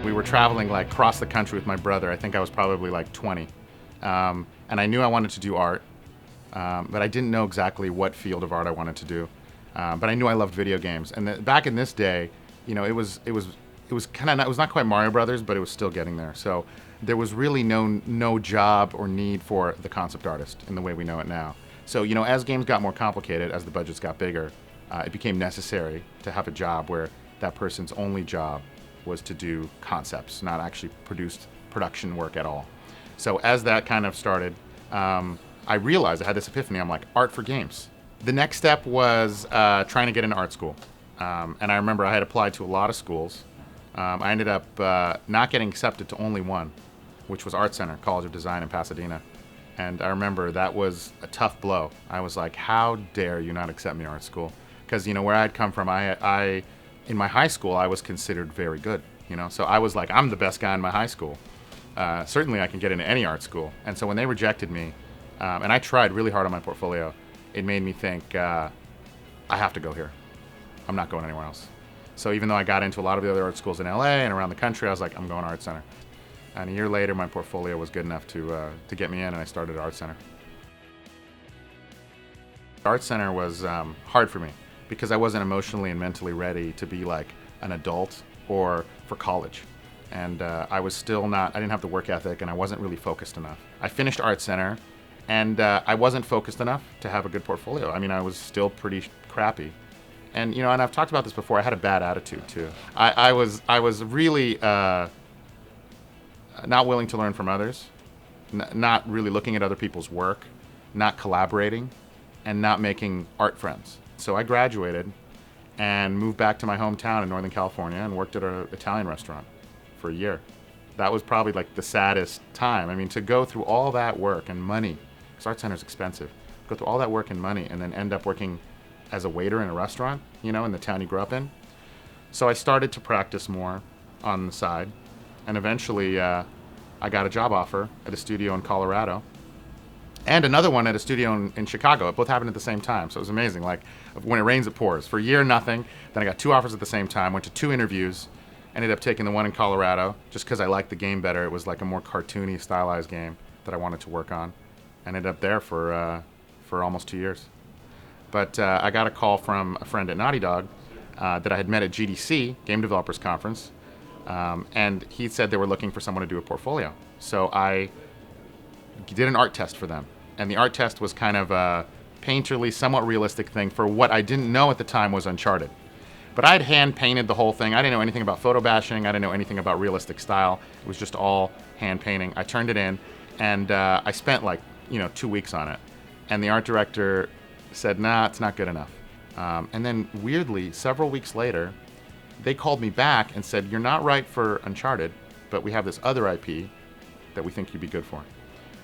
We were traveling like across the country with my brother. I think I was probably like 20. And I knew I wanted to do art, but I didn't know exactly what field of art I wanted to do. But I knew I loved video games. And back in this day, you know, it was kind of, it was not quite Mario Brothers, but it was still getting there. So there was really no job or need for the concept artist in the way we know it now. So, you know, as games got more complicated, as the budgets got bigger, it became necessary to have a job where that person's only job was to do concepts, not actually production work at all. So as that kind of started, I realized, I had this epiphany, I'm like, art for games. The next step was trying to get into art school. And I remember I had applied to a lot of schools. I ended up not getting accepted to only one, which was Art Center, College of Design in Pasadena. And I remember that was a tough blow. I was like, how dare you not accept me to art school? Because, you know, where I'd come from, I in my high school, I was considered very good, you know? So I was like, I'm the best guy in my high school. Certainly I can get into any art school. And so when they rejected me, and I tried really hard on my portfolio, it made me think, I have to go here. I'm not going anywhere else. So even though I got into a lot of the other art schools in LA and around the country, I was like, I'm going to Art Center. And a year later, my portfolio was good enough to get me in, and I started Art Center. Art Center was hard for me because I wasn't emotionally and mentally ready to be like an adult or for college. And I was still not, I didn't have the work ethic, and I wasn't really focused enough. I finished Art Center, and I wasn't focused enough to have a good portfolio. I mean, I was still pretty crappy. And, you know, and I've talked about this before, I had a bad attitude too. I was really not willing to learn from others, not really looking at other people's work, not collaborating, and not making art friends. So I graduated and moved back to my hometown in Northern California and worked at an Italian restaurant for a year. That was probably like the saddest time. I mean, to go through all that work and money, because Art Center is expensive, go through all that work and money and then end up working as a waiter in a restaurant, you know, in the town you grew up in. So I started to practice more on the side, and eventually I got a job offer at a studio in Colorado and another one at a studio in Chicago. It both happened at the same time, so it was amazing. Like, when it rains, it pours. For a year, nothing. Then I got 2 offers at the same time, went to 2 interviews, ended up taking the one in Colorado just because I liked the game better. It was like a more cartoony, stylized game that I wanted to work on. Ended up there for almost 2 years. But I got a call from a friend at Naughty Dog that I had met at GDC, Game Developers Conference, and he said they were looking for someone to do a portfolio. So I did an art test for them. And the art test was kind of a painterly, somewhat realistic thing for what I didn't know at the time was Uncharted. But I'd hand-painted the whole thing. I didn't know anything about photo bashing. I didn't know anything about realistic style. It was just all hand-painting. I turned it in, and I spent like, 2 weeks on it. And the art director said, nah, it's not good enough. And then weirdly, several weeks later, they called me back and said, you're not right for Uncharted, but we have this other IP that we think you'd be good for.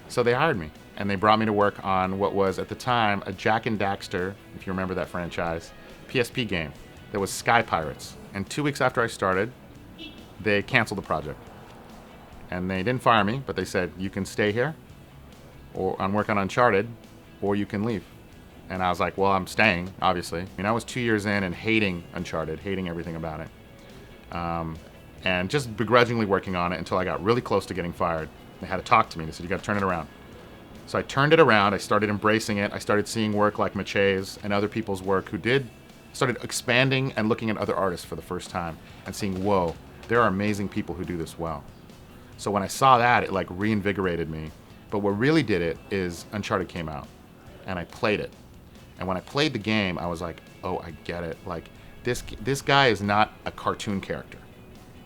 So they hired me, and they brought me to work on what was, at the time, a Jak and Daxter, if you remember that franchise, PSP game that was Sky Pirates. And 2 weeks after I started, they canceled the project. And they didn't fire me, but they said, you can stay here or on work on Uncharted, or you can leave. And I was like, well, I'm staying, obviously. I mean, I was 2 years in and hating Uncharted, hating everything about it. And just begrudgingly working on it until I got really close to getting fired. They had to talk to me. They said, you got to turn it around. So I turned it around. I started embracing it. I started seeing work like Mache's and other people's work started expanding and looking at other artists for the first time and seeing, whoa, there are amazing people who do this well. So when I saw that, it like reinvigorated me. But what really did it is Uncharted came out, and I played it. And when I played the game, I was like, oh, I get it. Like, this guy is not a cartoon character.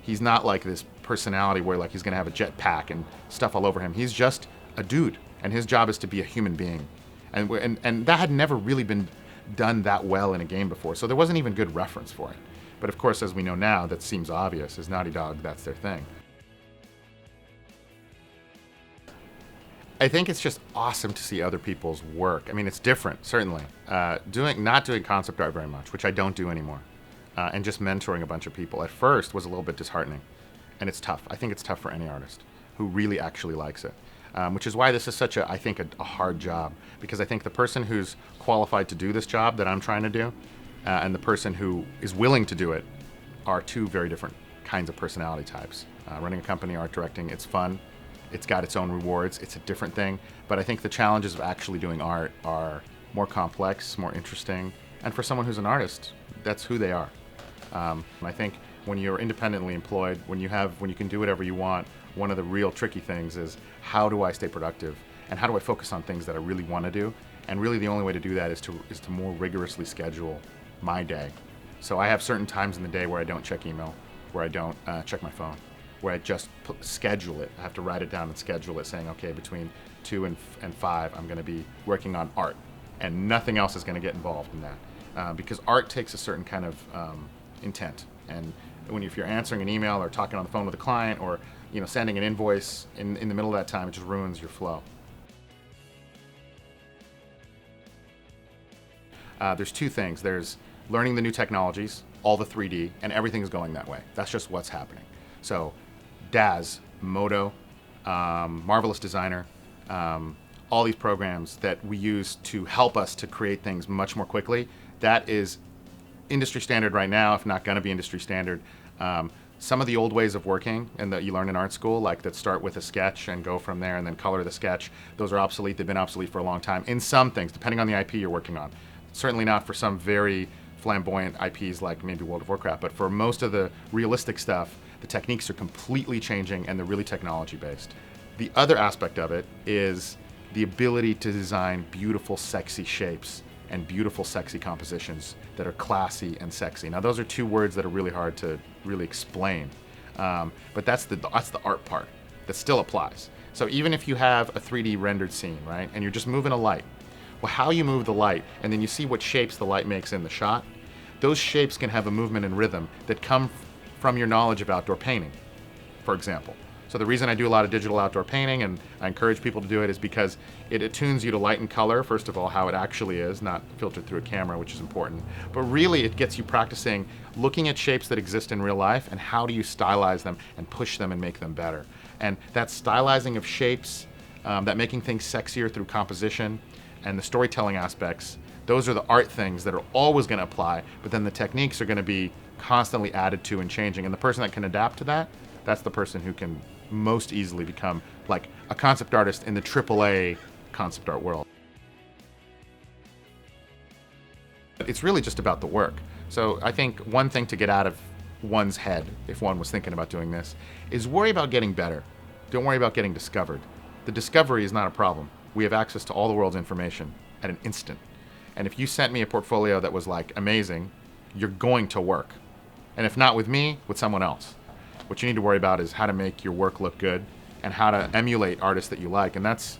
He's not like this personality where like he's gonna have a jetpack and stuff all over him. He's just a dude, and his job is to be a human being. And that had never really been done that well in a game before, so there wasn't even good reference for it. But of course, as we know now, that seems obvious. As Naughty Dog, that's their thing. I think it's just awesome to see other people's work. I mean, it's different, certainly. Not doing concept art very much, which I don't do anymore, and just mentoring a bunch of people at first was a little bit disheartening, and it's tough. I think it's tough for any artist who really actually likes it, which is why this is such a hard job, because I think the person who's qualified to do this job that I'm trying to do, and the person who is willing to do it, are two very different kinds of personality types. Running a company, art directing, it's fun. It's got its own rewards. It's a different thing. But I think the challenges of actually doing art are more complex, more interesting. And for someone who's an artist, that's who they are. I think when you're independently employed, when you can do whatever you want, one of the real tricky things is, how do I stay productive? And how do I focus on things that I really want to do? And really the only way to do that is to more rigorously schedule my day. So I have certain times in the day where I don't check email, where I don't check my phone, where I just schedule it. I have to write it down and schedule it, saying, okay, between 2 and 5, I'm going to be working on art, and nothing else is going to get involved in that. Because art takes a certain kind of intent. And if you're answering an email or talking on the phone with a client, or sending an invoice in the middle of that time, it just ruins your flow. There's two things. There's learning the new technologies, all the 3D, and everything's going that way. That's just what's happening. So DAZ, Modo, Marvelous Designer, all these programs that we use to help us to create things much more quickly, that is industry standard right now, if not going to be industry standard. Some of the old ways of working and that you learn in art school, like that start with a sketch and go from there and then color the sketch, those are obsolete. They've been obsolete for a long time in some things, depending on the IP you're working on. Certainly not for some very flamboyant IPs like maybe World of Warcraft, but for most of the realistic stuff, the techniques are completely changing and they're really technology based. The other aspect of it is the ability to design beautiful, sexy shapes and beautiful, sexy compositions that are classy and sexy. Now, those are two words that are really hard to really explain, but that's the art part that still applies. So even if you have a 3D rendered scene, right, and you're just moving a light, well, how you move the light, and then you see what shapes the light makes in the shot, those shapes can have a movement and rhythm that come from your knowledge of outdoor painting, for example. So the reason I do a lot of digital outdoor painting, and I encourage people to do it, is because it attunes you to light and color, first of all, how it actually is, not filtered through a camera, which is important. But really, it gets you practicing looking at shapes that exist in real life and how do you stylize them and push them and make them better. And that stylizing of shapes, that making things sexier through composition, and the storytelling aspects, those are the art things that are always going to apply, but then the techniques are going to be constantly added to and changing. And the person that can adapt to that, that's the person who can most easily become like a concept artist in the AAA concept art world. It's really just about the work. So I think one thing to get out of one's head, if one was thinking about doing this, is worry about getting better. Don't worry about getting discovered. The discovery is not a problem. We have access to all the world's information at an instant. And if you sent me a portfolio that was like amazing, you're going to work. And if not with me, with someone else. What you need to worry about is how to make your work look good and how to emulate artists that you like. And that's,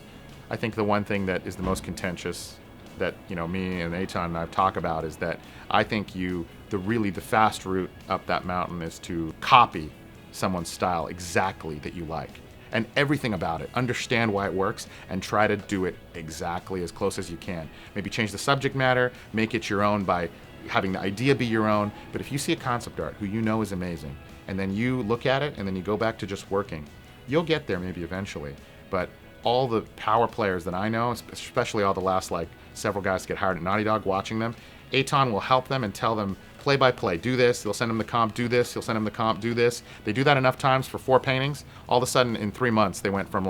I think, the one thing that is the most contentious that, me and Eitan and I talk about, is that I think the fast route up that mountain is to copy someone's style exactly that you like. And everything about it. Understand why it works and try to do it exactly as close as you can. Maybe change the subject matter, make it your own by having the idea be your own. But if you see a concept art who you know is amazing, and then you look at it and then you go back to just working, you'll get there maybe eventually. But all the power players that I know, especially all the last several guys to get hired at Naughty Dog, watching them, Eitan will help them and tell them play by play, do this, they'll send them the comp, do this, he'll send them the comp, do this. They do that enough times for 4 paintings, all of a sudden in 3 months they went from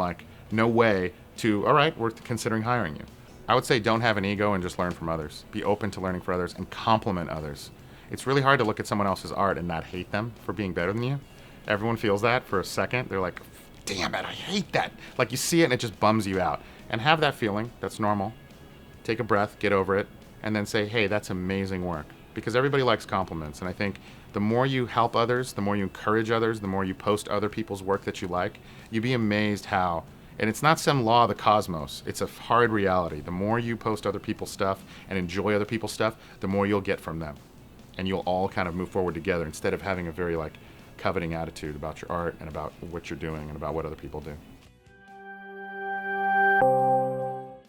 no way to, all right, we're considering hiring you. I would say don't have an ego and just learn from others. Be open to learning from others and compliment others. It's really hard to look at someone else's art and not hate them for being better than you. Everyone feels that for a second. They're like, damn it, I hate that. Like you see it and it just bums you out. And have that feeling, that's normal. Take a breath, get over it, and then say, hey, that's amazing work. Because everybody likes compliments, and I think the more you help others, the more you encourage others, the more you post other people's work that you like, you'd be amazed how, and it's not some law of the cosmos, it's a hard reality. The more you post other people's stuff and enjoy other people's stuff, the more you'll get from them. And you'll all kind of move forward together instead of having a very coveting attitude about your art and about what you're doing and about what other people do.